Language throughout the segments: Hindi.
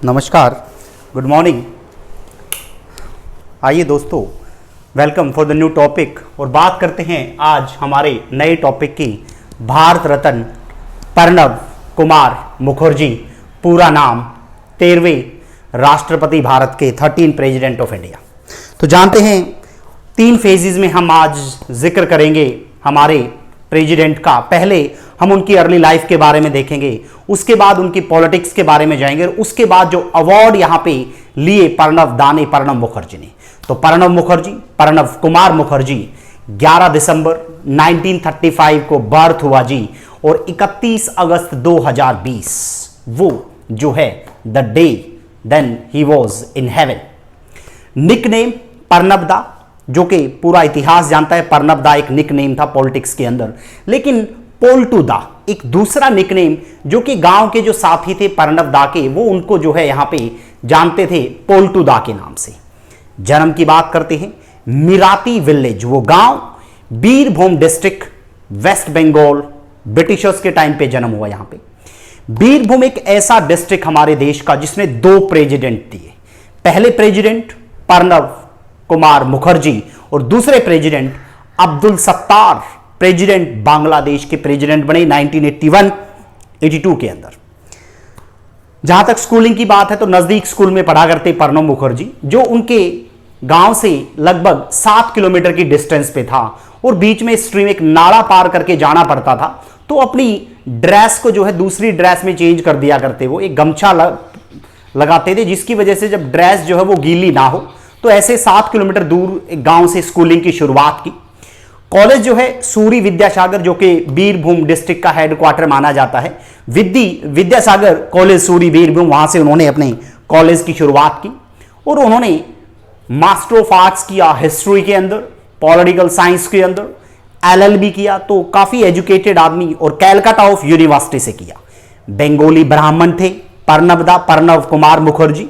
नमस्कार, गुड मॉर्निंग। आइए दोस्तों, welcome for the new topic. और बात करते हैं आज हमारे नए टॉपिक की। भारत रत्न प्रणब कुमार मुखर्जी, पूरा नाम, 13वें राष्ट्रपति भारत के, 13 प्रेसिडेंट ऑफ इंडिया। तो जानते हैं 3 फेजेस में हम आज जिक्र करेंगे हमारे प्रेसिडेंट का। पहले हम उनकी अर्ली लाइफ के बारे में देखेंगे, उसके बाद उनकी पॉलिटिक्स के बारे में जाएंगे, और उसके बाद जो अवार्ड यहां पे लिए प्रणब मुखर्जी ने। तो प्रणब कुमार मुखर्जी 11 दिसंबर 1935 को बर्थ हुआ जी, और 31 अगस्त 2020 वो जो है the day then he was in heaven. Nickname Pranab da, जो कि पूरा इतिहास जानता है। प्रणब दा एक निकनेम था पॉलिटिक्स के अंदर, लेकिन पोल्टू दा एक दूसरा निकनेम, जो कि गांव के जो साथी थे प्रणब दा के, वो उनको जो है यहां पे जानते थे पोल्टू दा के नाम से। जन्म की बात करते हैं, मिराती विलेज, वो गांव, Birbhum district, West Bengal, Britishers के टाइम पे जन्म हुआ यहां पे। बीरभूम एक ऐसा डिस्ट्रिक्ट हमारे देश का जिसने 2 प्रेसिडेंट दिए। पहले प्रेसिडेंट प्रणब कुमार मुखर्जी, और दूसरे प्रेसिडेंट अब्दुल सत्तार, प्रेसिडेंट बांग्लादेश के प्रेसिडेंट बने 1981-82 के अंदर। जहां तक स्कूलिंग की बात है तो नजदीक स्कूल में पढ़ा करते प्रणब मुखर्जी, जो उनके गांव से लगभग 7 किलोमीटर की डिस्टेंस पे था, और बीच में स्ट्रीम एक नाला पार करके जाना पड़ता था। तो अपनी ड्रेस को जो है दूसरी ड्रेस में चेंज कर दिया करते, वो एक गमछा लगाते थे, जिसकी वजह से जब ड्रेस जो है वो गीली ना हो। तो ऐसे 7 किलोमीटर दूर एक गांव से स्कूलिंग की शुरुआत की। कॉलेज जो है सूरी विद्यासागर, जो कि बीरभूम डिस्ट्रिक्ट का हेडक्वार्टर माना जाता है, विद्यासागर कॉलेज सूरी बीरभूम, वहां से उन्होंने अपने कॉलेज की शुरुआत की। और उन्होंने मास्टर ऑफ आर्ट्स किया हिस्ट्री के अंदर, पॉलिटिकल साइंस के अंदर, LLB किया, तो काफी एजुकेटेड आदमी, और कैलकाटा ऑफ यूनिवर्सिटी से किया। बंगाली ब्राह्मण थे प्रणब कुमार मुखर्जी,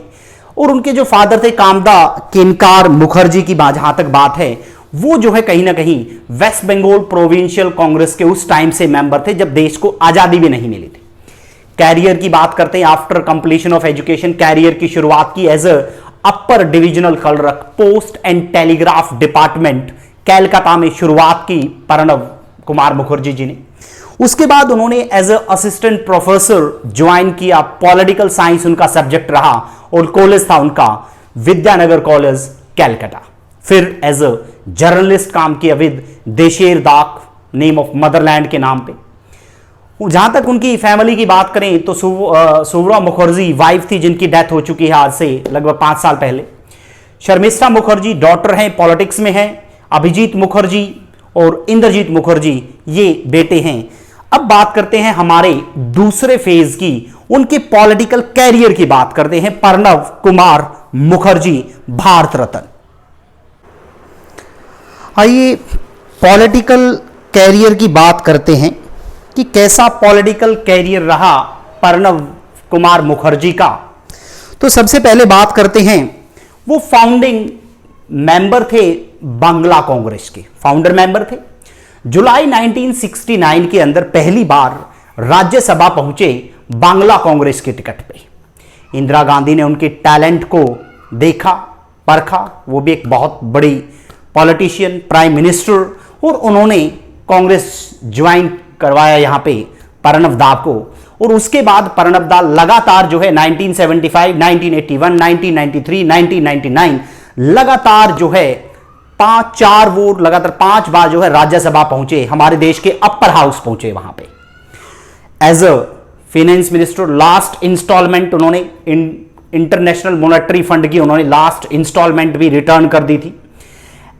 और उनके जो फादर थे कामदा किनकार मुखर्जी की जहां तक बात है, वो जो है कहीं ना कहीं वेस्ट बंगाल प्रोविंशियल कांग्रेस के उस टाइम से मेंबर थे जब देश को आजादी भी नहीं मिली थी। कैरियर की बात करते हैं, after completion of education career की शुरुआत की as a upper divisional clerk, post and telegraph department, Calcutta में शुरुआत की प्रणब कुमार मुखर्जी जी ने। उसके बाद उन्होंने as a assistant professor join किया, पॉलिटिकल साइंस उनका सब्जेक्ट रहा, और कॉलेज था उनका विद्यानगर कॉलेज कैलकाटा। फिर एज अ जर्नलिस्ट काम किया विद देशेर दाक, नेम ऑफ मदरलैंड के नाम पे। जहां तक उनकी फैमिली की बात करें तो सुवरा मुखर्जी वाइफ थी, जिनकी डेथ हो चुकी है आज से लगभग 5 साल पहले। शर्मिष्ठा मुखर्जी डॉटर हैं, पॉलिटिक्स में हैं। अभिजीत मुखर्जी और इंद्रजीत मुखर्जी ये बेटे हैं। अब बात करते हैं हमारे दूसरे फेज की, उनके पॉलिटिकल कैरियर की बात करते हैं। प्रणब कुमार मुखर्जी भारत रत्न। आइए पॉलिटिकल कैरियर की बात करते हैं कि कैसा पॉलिटिकल कैरियर रहा प्रणब कुमार मुखर्जी का। तो सबसे पहले बात करते हैं, वो फाउंडिंग मेंबर थे बांग्ला कांग्रेस के, फाउंडर मेंबर थे। जुलाई 1969 के अंदर पहली बार राज्यसभा पहुंचे बांग्ला कांग्रेस के टिकट पे। इंदिरा गांधी ने उनके टैलेंट को देखा, परखा, वो भी एक बहुत बड़ी पॉलिटिशियन, प्राइम मिनिस्टर, और उन्होंने कांग्रेस ज्वाइन करवाया यहां पे प्रणब दा को। और उसके बाद प्रणब दा लगातार जो है 1975, 1981, 1993, 1999 लगातार जो है 5 बार जो है राज्यसभा पहुंचे, हमारे देश के अपर हाउस पहुंचे वहां पे। As a finance minister last instalment उन्होंने इंटरनेशनल मॉनेटरी फंड की उन्होंने लास्ट इंस्टॉलमेंट भी रिटर्न कर दी थी।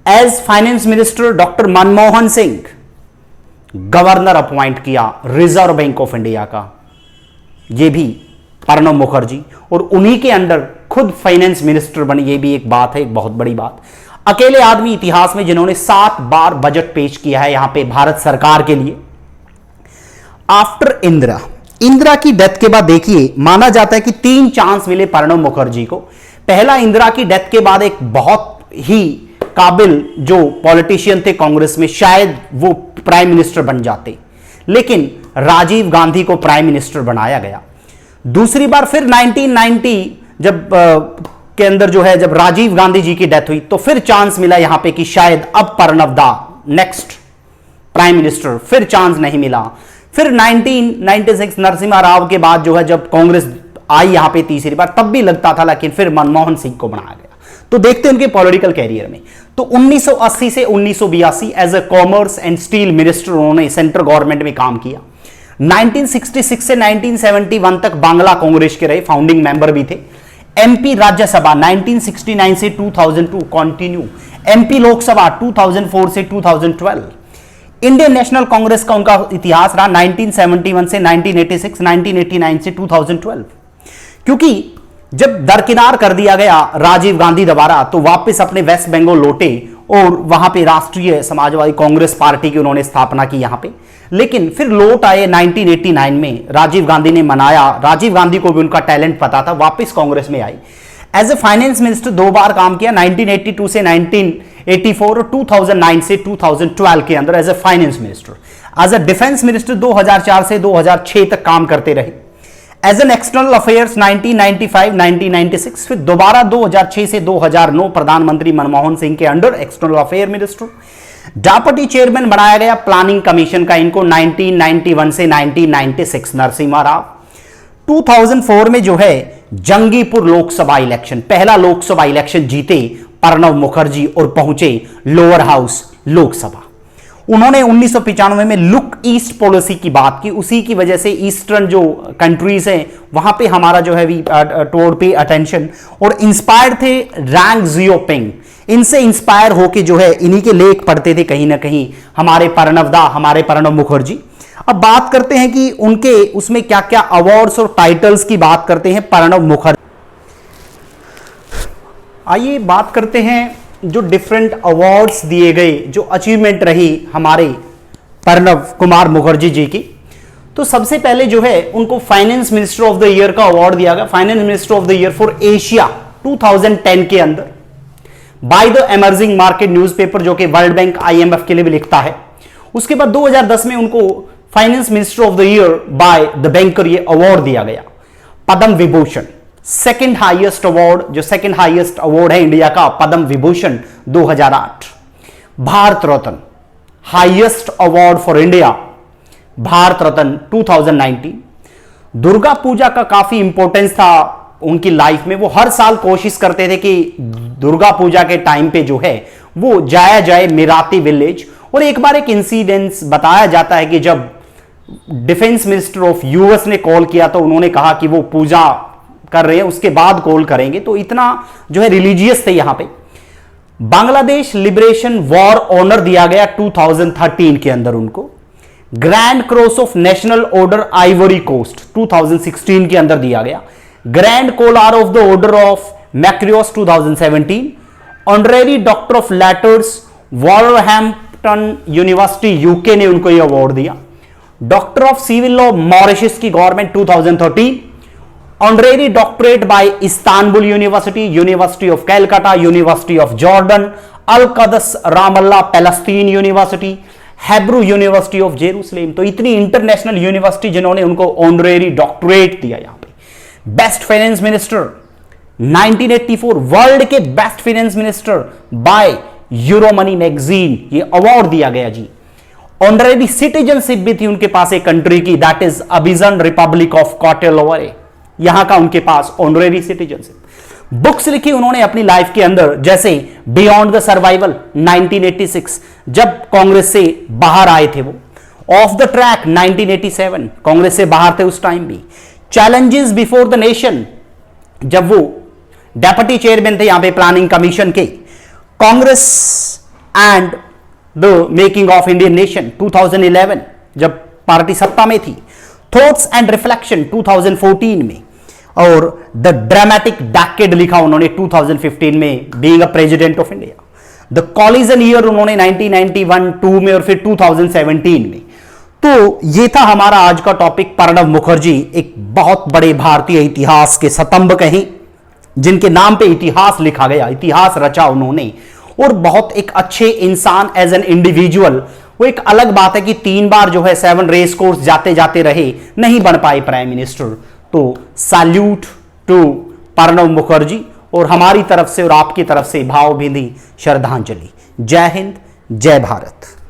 As finance minister doctor Manmohan Singh governor appoint किया रिजर्व बैंक ऑफ इंडिया का, यह भी प्रणब मुखर्जी, और उन्हीं के अंडर खुद फाइनेंस मिनिस्टर बने, यह भी एक बात है, एक बहुत बड़ी बात। अकेले आदमी इतिहास में जिन्होंने 7 बार बजट पेश किया है यहां पे भारत सरकार के लिए। आफ्टर इंदिरा की डेथ के बाद देखिए, माना जाता है कि 3 चांस मिले प्रणब मुखर्जी को। पहला, इंदिरा की डेथ के बाद एक बहुत ही काबिल जो पॉलिटिशियन थे कांग्रेस में, शायद वो प्राइम मिनिस्टर बन जाते, लेकिन राजीव गांधी को प्राइम मिनिस्टर बनाया गया। दूसरी बार फिर 1990 जब के अंदर जो है, जब राजीव गांधी जी की डेथ हुई तो फिर चांस मिला यहां पे कि शायद अब प्रणब दा नेक्स्ट प्राइम मिनिस्टर, फिर चांस नहीं मिला। फिर 1996 नरसिम्हा राव के बाद जो है जब कांग्रेस आई यहां पे तीसरी बार, तब भी लगता था, लेकिन फिर मनमोहन सिंह को बनाया गया। तो देखते हैं उनके पॉलिटिकल कैरियर में। तो 1980 से 1982 as a commerce and steel minister उन्होंने सेंट्रल गवर्नमेंट में काम किया। 1966 से 1971 तक बांग्ला कांग्रेस के रहे, फाउंडिंग मेंबर भी थे। एमपी राज्यसभा 1969 से 2002 कंटिन्यू, एमपी लोकसभा 2004 से 2012। इंडियन नेशनल कांग्रेस का उनका इतिहास रहा 1971 से 1986, 1989 से 2012। क्योंकि जब दरकिनार कर दिया गया राजीव गांधी दोबारा, तो वापस अपने वेस्ट बंगाल लौटे और वहां पे राष्ट्रीय समाजवादी कांग्रेस पार्टी की उन्होंने स्थापना की यहां पे। लेकिन फिर लौट आए 1989 में, राजीव गांधी ने मनाया, राजीव गांधी को भी उनका टैलेंट पता था, वापस कांग्रेस में आई। एज ए फाइनेंस मिनिस्टर 2 बार काम किया, 1982 से 1984 और 2009 से 2012 के अंदर as a finance minister. As a defence minister 2004 से 2006 तक काम करते रहे। एज एन एक्सटर्नल अफेयर्स 1995-1996, फिर दोबारा 2006 से 2009 प्रधानमंत्री मनमोहन सिंह के under external affair minister. Deputy chairman बनाया गया प्लानिंग कमीशन का इनको 1991 से 1996 नरसिम्हा राव। 2004 में जो है जंगीपुर लोकसभा इलेक्शन, पहला लोकसभा इलेक्शन जीते प्रणब मुखर्जी और पहुंचे लोअर हाउस लोकसभा। उन्होंने 1995 में लुक ईस्ट पॉलिसी की बात की, उसी की वजह से ईस्टर्न जो कंट्रीज हैं वहां पे हमारा जो है टुवर्ड पे अटेंशन, और इंस्पायर्ड थे रैंग जियोपिंग, इनसे इंस्पायर होके जो है इन्हीं के लेख पढ़ते थे कहीं ना कहीं हमारे प्रणब दा, हमारे प्रणब मुखर्जी। अब बात करते हैं कि उनके उसमें क्या क्या अवार्ड्स और टाइटल्स की बात करते हैं प्रणब मुखर्जी। आइए बात करते हैं जो डिफरेंट अवार्ड्स दिए गए, जो अचीवमेंट रही हमारे प्रणब कुमार मुखर्जी जी की। तो सबसे पहले जो है उनको finance minister of the year का अवार्ड दिया गया, finance minister of the year for Asia 2010 के अंदर by the emerging market newspaper, जो कि वर्ल्ड बैंक IMF के लिए भी लिखता है। उसके बाद 2010 में उनको finance minister of the year by the banker ये अवार्ड दिया गया। Padma Vibhushan second highest award, जो सेकंड हाईएस्ट अवार्ड है इंडिया का, Padma Vibhushan 2008। Bharat Ratna highest award for India, Bharat Ratna 2019। Durga Puja का काफी इंपॉर्टेंस था उनकी लाइफ में, वो हर साल कोशिश करते थे कि दुर्गा पूजा के टाइम पे जो है वो जाया जाए मिराती विलेज। और एक बार एक इंसिडेंस बताया जाता है कि जब डिफेंस मिनिस्टर ऑफ यूएस ने कॉल किया तो उन्होंने कहा कि वो पूजा कर रहे हैं, उसके बाद कॉल करेंगे। तो इतना जो है रिलीजियस थे यहां पे। बांग्लादेश लिबरेशन वॉर ऑनर दिया गया 2013 के अंदर उनको। Grand cross of national order Ivory Coast 2016 के अंदर दिया गया। Grand collar of the order of Makarios 2017। Honorary doctor of letters Wolverhampton university UK ने उनको यह अवार्ड दिया। Doctor of civil law Mauritius की government 2013। Honorary doctorate by Istanbul university, university of Calcutta, university of Jordan, Al Quds Ramallah Palestine university, Hebrew university of Jerusalem. तो इतनी इंटरनेशनल यूनिवर्सिटी जिन्होंने उनको ऑनरेरी डॉक्टरेट दिया। यहां पे बेस्ट फाइनेंस मिनिस्टर 1984, वर्ल्ड के best finance minister by Euromoney magazine, ये अवार्ड दिया गया जी। ऑनरेरी सिटीजनशिप भी थी उनके पास एक कंट्री की, दैट इज अबिजन रिपब्लिक ऑफ कॉटेलोवरे, यहां का उनके पास ऑनरेरी सिटीजनशिप। बुक्स लिखी उन्होंने अपनी लाइफ के अंदर, जैसे बियॉन्ड द सर्वाइवल 1986, जब कांग्रेस से बाहर आए थे वो। ऑफ द ट्रैक 1987, कांग्रेस से बाहर थे उस टाइम भी। चैलेंजेस बिफोर द नेशन, जब वो डेप्यूटी चेयरमैन थे यहां पे प्लानिंग कमीशन के। Congress and the making of Indian nation 2011, जब पार्टी सत्ता में थी। थॉट्स एंड रिफ्लेक्शन 2014 में, और द ड्रामेटिक डेकेड लिखा उन्होंने 2015 में, being a president of India. The collision year उन्होंने 1991-2 में और फिर 2017 में। तो ये था हमारा आज का टॉपिक। प्रणब मुखर्जी एक बहुत बड़े भारतीय इतिहास के स्तंभ कहीं, जिनके नाम पे इतिहास लिखा गया, इतिहास रचा उन्होंने, और बहुत एक अच्छे इंसान एज एन इंडिविजुअल। वो एक अलग बात है कि 3 बार जो है 7 रेस कोर्स जाते जाते रहे, नहीं बन पाए प्राइम मिनिस्टर। तो सैल्यूट टू प्रणब मुखर्जी और हमारी तरफ से और आपकी तरफ से भावभीनी श्रद्धांजलि। जय हिंद, जय भारत।